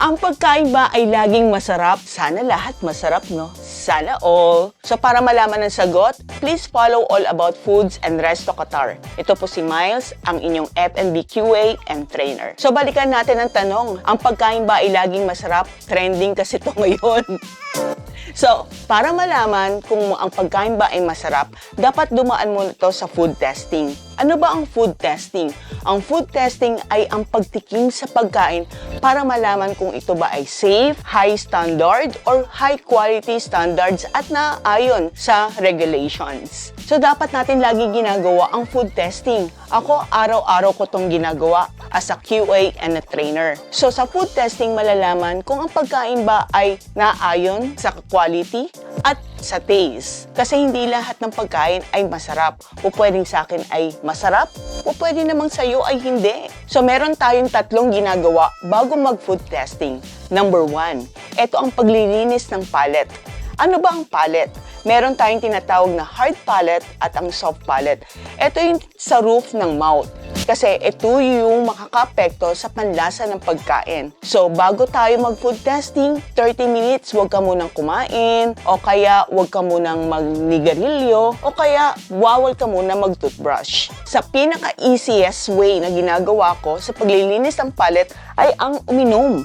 Ang pagkain ba ay laging masarap? Sana lahat masarap, no? Sana all. So para malaman ang sagot, please follow All About Foods and Resto Qatar. Ito po si Miles, ang inyong F&B QA and trainer. So balikan natin ang tanong, ang pagkain ba ay laging masarap? Trending kasi ito ngayon. So, para malaman kung ang pagkain ba ay masarap, dapat dumaan muna ito sa food testing. Ano ba ang food testing? Ang food testing ay ang pagtikim sa pagkain para malaman kung ito ba ay safe, high standard, or high quality standards at naaayon sa regulations. So, dapat natin lagi ginagawa ang food testing. Ako, araw-araw ko itong ginagawa as a QA and a trainer. So, sa food testing, malalaman kung ang pagkain ba ay naaayon sa quality at sa taste. Kasi hindi lahat ng pagkain ay masarap. O pwedeng sa akin ay masarap, o pwede namang sa'yo ay hindi. So, meron tayong tatlong ginagawa bago mag-food testing. Number 1, ito ang paglilinis ng palate. Ano ba ang palate? Meron tayong tinatawag na hard palate at ang soft palate. Ito yung sa roof ng mouth. Kasi ito yung makakaapekto sa panlasa ng pagkain. So, bago tayo mag-food testing, 30 minutes, huwag ka munang kumain, o kaya huwag ka munang magnigarilyo, o kaya bawal ka muna mag-toothbrush. Sa pinaka-easiest way na ginagawa ko sa paglilinis ng palate ay ang uminom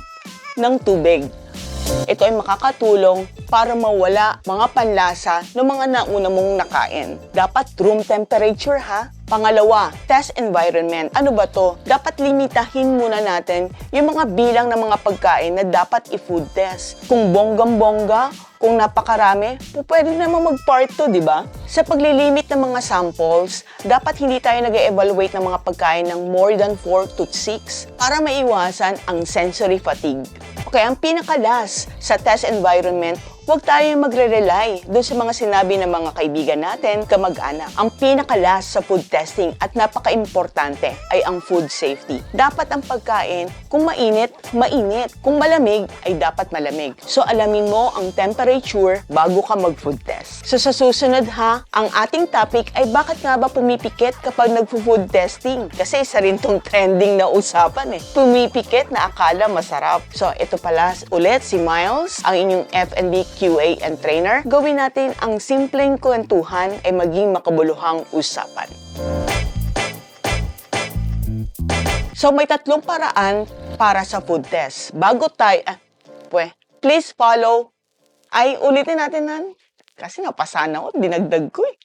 ng tubig. Ito ay makakatulong para mawala mga panlasa ng mga nauna mong nakain. Dapat room temperature ha. Pangalawa, test environment. Ano ba to? Dapat limitahin muna natin yung mga bilang ng mga pagkain na dapat i-food test. Kung bonggang-bongga, kung napakarami, pwede naman mag-part 2, di ba? Sa paglilimit ng mga samples, dapat hindi tayo nag-evaluate ng mga pagkain ng more than 4 to 6 para maiwasan ang sensory fatigue. Okay, ang pinakalas sa test environment, huwag tayo magre-rely doon sa mga sinabi ng mga kaibigan natin, kamag-anak. Ang pinakalas sa food testing at napaka-importante ay ang food safety. Dapat ang pagkain, kung mainit, mainit. Kung malamig, ay dapat malamig. So alamin mo ang temperature bago ka mag-food test. So sa susunod ha, ang ating topic ay bakit nga ba pumipikit kapag nag-food testing? Kasi isa rin tong trending na usapan eh. Pumipikit na akala masarap. So ito pala ulit si Miles, ang inyong F&B QA and trainer. Gawin natin ang simpleng kwentuhan ay maging makabuluhang usapan. So may tatlong paraan para sa food test. Bago tayo, please follow. Ay, ulitin natin nan. Kasi napasan ako, dinagdag ko eh.